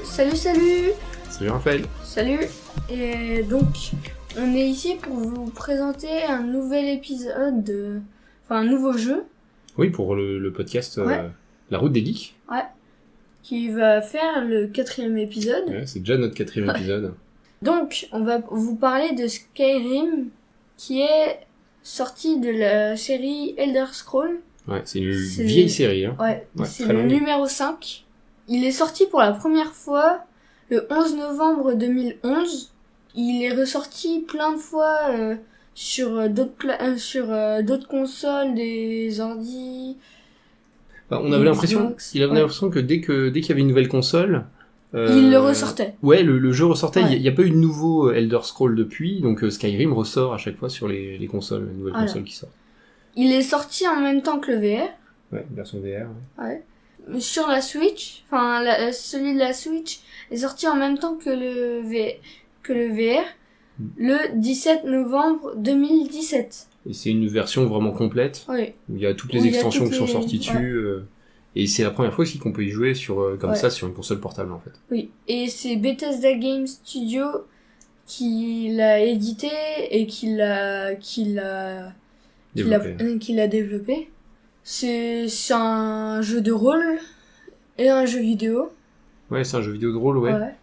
Salut. Salut Raphaël. Salut. Et donc, on est ici pour vous présenter un nouvel épisode, un nouveau jeu. Oui, pour le podcast Ouais. La Route des Geeks. Ouais. Qui va faire le 4e épisode. Ouais, c'est déjà notre 4e épisode. Donc, on va vous parler de Skyrim, qui est sorti de la série Elder Scrolls. Ouais, c'est une vieille série. Hein. Ouais, Ouais, c'est très le longue. numéro 5. Il est sorti pour la première fois le 11 novembre 2011. Il est ressorti plein de fois sur d'autres consoles, des ordi. Bah, on avait l'impression, Xbox, il avait ouais. l'impression que dès qu'il y avait une nouvelle console, Il le ressortait. Ouais, le jeu ressortait. Ouais. Il y a pas eu de nouveau Elder Scrolls depuis, donc Skyrim ressort à chaque fois sur les consoles, les nouvelles Voilà. consoles qui sortent. Il est sorti en même temps que le VR. Ouais, version VR. Ouais. Ouais. Sur la Switch, celui de la Switch est sorti en même temps que le VR, le 17 novembre 2017. Et c'est une version vraiment complète, Oui. où il y a toutes les Où il y a extensions toutes qui sont les- sorties dessus. Et c'est la première fois aussi qu'on peut y jouer comme Ouais. ça sur une console portable en fait. Oui. Et c'est Bethesda Game Studio qui l'a édité et qui l'a développé. C'est un jeu de rôle et un jeu vidéo. Ouais, c'est un jeu vidéo de rôle, ouais. Ouais.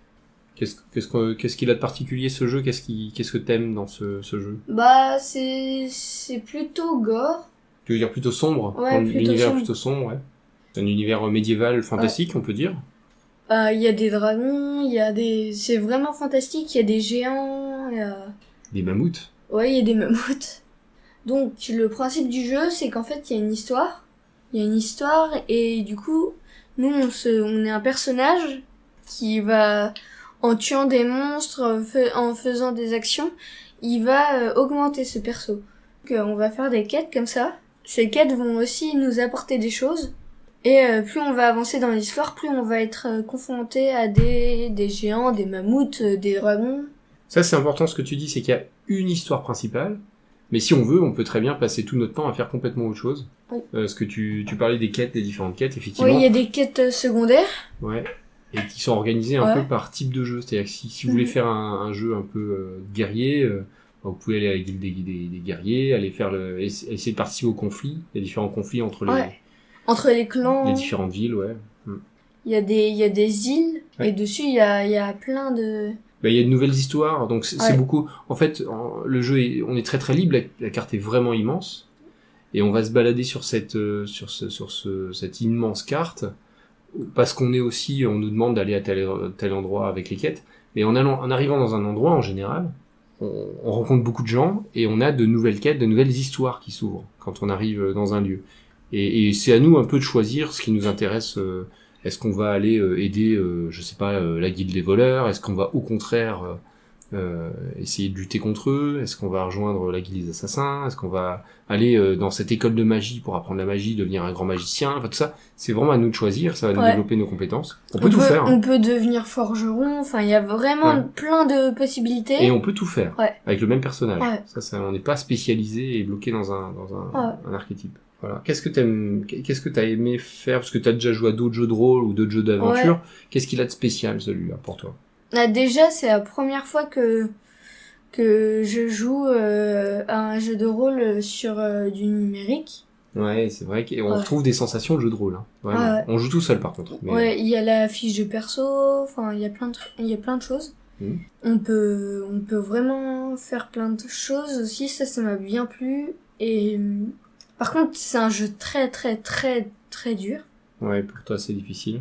Qu'est-ce qu'il a de particulier ce jeu? Qu'est-ce que t'aimes dans ce jeu? Bah, c'est plutôt gore. Tu veux dire plutôt sombre? Ouais, plutôt L'univers sombre. plutôt sombre, ouais. C'est un univers médiéval fantastique, on peut dire. Il y a des dragons, c'est vraiment fantastique, il y a des géants, Des mammouths. ouais, il y a des mammouths. Donc, le principe du jeu, c'est qu'en fait, il y a une histoire. Il y a une histoire, et du coup, nous, on est un personnage qui va, en tuant des monstres, en faisant des actions, il va augmenter ce perso. Donc, on va faire des quêtes comme ça. Ces quêtes vont aussi nous apporter des choses. Et plus on va avancer dans l'histoire, plus on va être confronté à des géants, des mammouths, des dragons. Ça, c'est important ce que tu dis, c'est qu'il y a une histoire principale. Mais si on veut, on peut très bien passer tout notre temps à faire complètement autre chose. Oui. Parce que tu parlais des quêtes, des différentes quêtes, effectivement. Oui, il y a des quêtes secondaires. Ouais. Et qui sont organisées un Ouais. peu par type de jeu. C'est-à-dire que si vous voulez faire un jeu un peu guerrier, vous pouvez aller à la guilde des guerriers, aller essayer de participer aux conflits. Il y a différents conflits entre Ouais. Entre les clans. les différentes villes, ouais. Il y a des îles. Ouais. Et dessus, il y a plein de... Bah, il y a de nouvelles histoires, donc c'est Ouais. beaucoup. En fait, le jeu on est très très libre, la carte est vraiment immense, et on va se balader sur cette immense carte, parce qu'on on nous demande d'aller à tel endroit avec les quêtes, mais en arrivant dans un endroit en général, on rencontre beaucoup de gens, et on a de nouvelles quêtes, de nouvelles histoires qui s'ouvrent quand on arrive dans un lieu. Et c'est à nous un peu de choisir ce qui nous intéresse. Est-ce qu'on va aller aider, je sais pas, la guilde des voleurs? Est-ce qu'on va au contraire essayer de lutter contre eux? Est-ce qu'on va rejoindre la guilde des assassins? Est-ce qu'on va aller dans cette école de magie pour apprendre la magie, devenir un grand magicien? Enfin tout ça, c'est vraiment à nous de choisir. Ça va nous Ouais. développer nos compétences. On peut tout faire. On peut devenir forgeron. Enfin, il y a vraiment Ouais. plein de possibilités. Et on peut tout faire Ouais. avec le même personnage. Ouais. Ça, on n'est pas spécialisé et bloqué dans un Ouais. archétype. Voilà. Qu'est-ce que t'as aimé faire? Parce que t'as déjà joué à d'autres jeux de rôle ou d'autres jeux d'aventure. Ouais. Qu'est-ce qu'il a de spécial, celui-là, pour toi? Déjà, c'est la première fois que je joue à un jeu de rôle sur du numérique. Ouais, c'est vrai qu'on Ouais. retrouve des sensations de jeu de rôle, hein. Vraiment. Ouais. On joue tout seul, par contre. Mais... Ouais, il y a la fiche de perso, enfin, il y a plein de choses. Mhm. On peut vraiment faire plein de choses aussi, ça m'a bien plu. Et par contre, c'est un jeu très très très très dur. Ouais, pour toi, c'est difficile.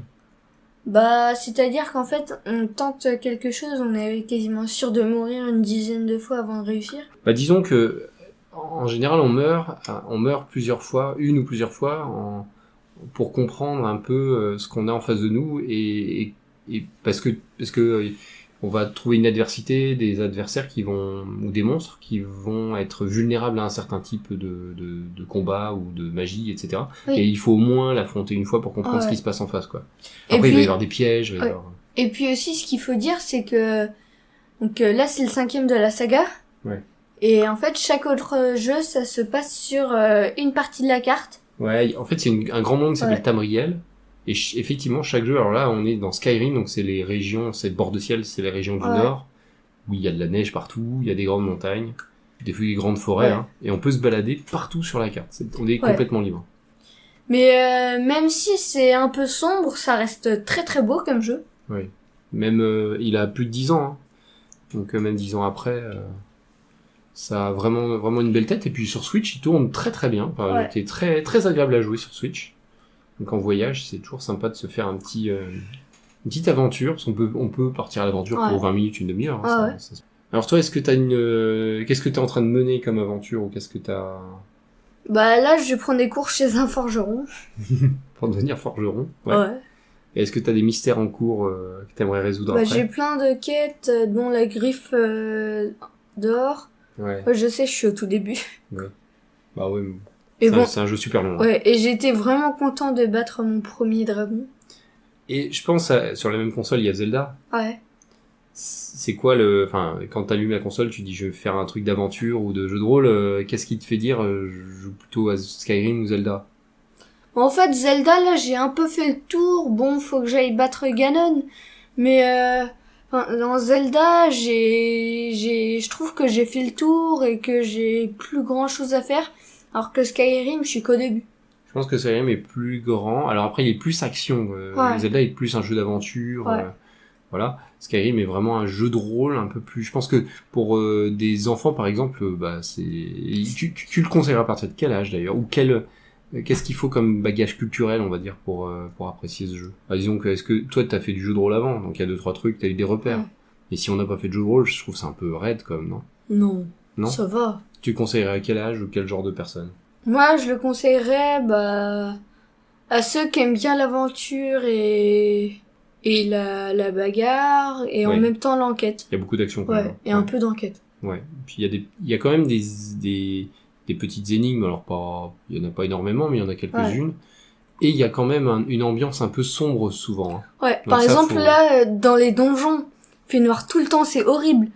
Bah, c'est-à-dire qu'en fait, on tente quelque chose, on est quasiment sûr de mourir une dizaine de fois avant de réussir. Bah, disons que, en général, on meurt plusieurs fois, une ou plusieurs fois, pour comprendre un peu ce qu'on a en face de nous et parce que on va trouver une adversité, des adversaires ou des monstres qui vont être vulnérables à un certain type de combat ou de magie, etc. Oui. Et il faut au moins l'affronter une fois pour comprendre ce qui se passe en face, quoi. Après, il va y avoir des pièges. Il va y avoir... Et puis aussi, ce qu'il faut dire, c'est que donc là, c'est le 5e de la saga. Ouais. Et en fait, chaque autre jeu, ça se passe sur une partie de la carte. Ouais, en fait, c'est un grand monde qui s'appelle Tamriel. Et effectivement, chaque jeu, alors là, on est dans Skyrim, donc c'est les régions, c'est le bord de ciel, c'est les régions du Nord, où il y a de la neige partout, il y a des grandes montagnes, des grandes forêts, hein, et on peut se balader partout sur la carte. On est complètement libre. Mais même si c'est un peu sombre, ça reste très très beau comme jeu. Oui. Même, il a plus de 10 ans, hein. Donc même 10 ans après, ça a vraiment une belle tête. Et puis sur Switch, il tourne très très bien. Enfin, il était très très agréable à jouer sur Switch. Donc en voyage, c'est toujours sympa de se faire une petite aventure. Parce qu'on peut partir à l'aventure pour 20 minutes, une demi-heure. Hein, Alors toi, est-ce que qu'est-ce que t'es en train de mener comme aventure ou qu'est-ce que t'as... Bah là, je vais prendre des cours chez un forgeron. Pour devenir forgeron. Ouais. Et est-ce que t'as des mystères en cours que t'aimerais résoudre après? J'ai plein de quêtes, dont la griffe d'or. Ouais. Je sais, je suis au tout début. Ouais. Bah ouais. Mais c'est un jeu super long. Ouais, et j'étais vraiment content de battre mon premier dragon. Et je pense, sur la même console, il y a Zelda. Ouais. C'est quoi enfin, quand t'allumes la console, tu dis je vais faire un truc d'aventure ou de jeu de rôle, qu'est-ce qui te fait dire je joue plutôt à Skyrim ou Zelda? En fait, Zelda, là, j'ai un peu fait le tour. Bon, faut que j'aille battre Ganon. Mais, dans Zelda, je trouve que j'ai fait le tour et que j'ai plus grand chose à faire. Alors que Skyrim, je suis qu'au début. Je pense que Skyrim est plus grand. Alors après, il est plus action. Zelda est plus un jeu d'aventure. Voilà. Skyrim est vraiment un jeu de rôle un peu plus... Je pense que pour des enfants, par exemple, tu le conseillerais à partir de quel âge, d'ailleurs? Ou qu'est-ce qu'il faut comme bagage culturel, on va dire, pour apprécier ce jeu? Disons que, est-ce que toi, t'as fait du jeu de rôle avant? Donc il y a 2-3 trucs, t'as eu des repères. Ouais. Et si on n'a pas fait de jeu de rôle, je trouve que c'est un peu raide, quand même, non? Non? Ça va. Tu conseillerais à quel âge ou quel genre de personne? Moi, je le conseillerais, à ceux qui aiment bien l'aventure et la bagarre, et en même temps l'enquête. Il y a beaucoup d'action, quand même. Ouais, et un peu d'enquête. Ouais. Puis il y a quand même des petites énigmes, alors il y en a pas énormément, mais il y en a quelques-unes. Ouais. Et il y a quand même une ambiance un peu sombre, souvent. Hein. Ouais. Donc par exemple, là, dans les donjons, il fait noir tout le temps, c'est horrible.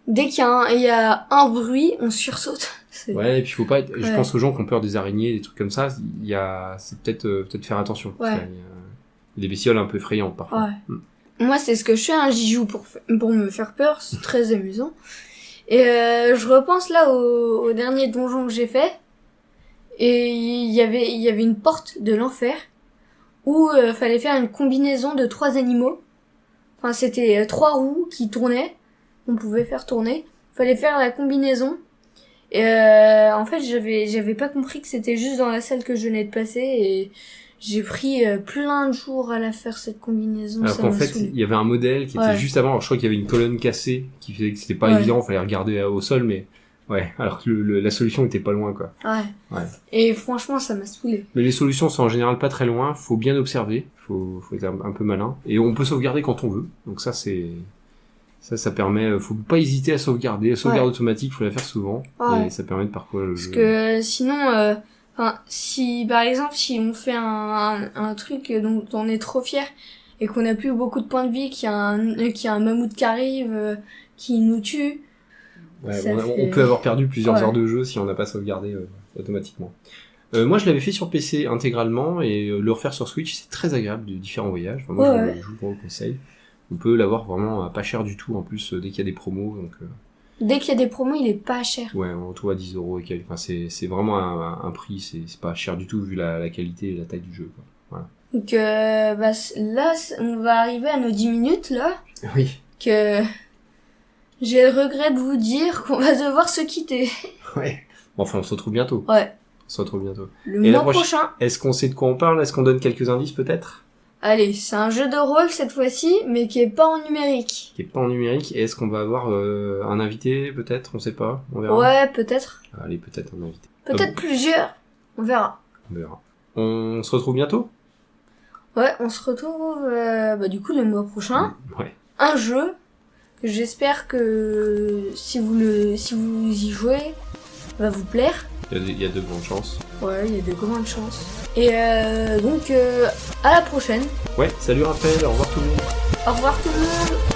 Dès qu'il y a un bruit, on sursaute. Ouais, et puis faut pas être... Je pense aux gens qui ont peur des araignées, des trucs comme ça, c'est peut-être faire attention. Ouais. Il y a des bestioles un peu effrayantes, parfois. Ouais. Moi, c'est ce que je fais, hein, j'y joue pour me faire peur, c'est très amusant. Et je repense là au dernier donjon que j'ai fait, et il y avait une porte de l'enfer, où fallait faire une combinaison de 3 animaux. Enfin, c'était 3 roues qui tournaient, on pouvait faire tourner, fallait faire la combinaison. Et en fait, j'avais pas compris que c'était juste dans la salle que je venais de passer, et j'ai pris plein de jours à la faire, cette combinaison. Alors qu'en fait, il y avait un modèle qui était juste avant, alors je crois qu'il y avait une colonne cassée qui faisait que c'était pas évident, fallait regarder au sol, mais alors que la solution était pas loin, quoi. Ouais. Et franchement, ça m'a saoulé. Mais les solutions sont en général pas très loin, faut bien observer, faut être un peu malin, et on peut sauvegarder quand on veut, donc ça ça permet, faut pas hésiter à sauvegarder, la sauvegarde automatique, faut la faire souvent, et ça permet de parcourir le jeu. Parce que sinon, si par exemple, si on fait un truc dont on est trop fier, et qu'on a plus beaucoup de points de vie, qu'il y a un mammouth qui arrive, qui nous tue, on peut avoir perdu plusieurs heures de jeu si on n'a pas sauvegardé automatiquement. Moi, je l'avais fait sur PC intégralement, et le refaire sur Switch, c'est très agréable, de différents voyages. Enfin, moi, je vous le conseille. On peut l'avoir vraiment pas cher du tout, en plus, dès qu'il y a des promos. Donc, dès qu'il y a des promos, il est pas cher. Ouais, on trouve à 10 € et quelques. Enfin, c'est vraiment un prix, c'est pas cher du tout, vu la qualité et la taille du jeu, quoi. Voilà. Donc, là, on va arriver à nos 10 minutes, là. Oui. Que j'ai le regret de vous dire qu'on va devoir se quitter. Ouais. Bon, enfin, on se retrouve bientôt. Ouais. On se retrouve bientôt. Le mois prochain. Est-ce qu'on sait de quoi on parle? Est-ce qu'on donne quelques indices, peut-être? Allez, c'est un jeu de rôle cette fois-ci, mais qui est pas en numérique. Qui est pas en numérique. Et est-ce qu'on va avoir un invité, peut-être? On sait pas. On verra. Ouais, peut-être. Allez, peut-être un invité. Peut-être plusieurs. On verra. On verra. On se retrouve bientôt. Ouais, on se retrouve du coup le mois prochain. Ouais. Un jeu. J'espère que si vous y jouez, va vous plaire. Il y a de grandes chances. Ouais, il y a de grandes chances. Et donc, à la prochaine. Ouais, salut Raphaël, au revoir tout le monde. Au revoir tout le monde.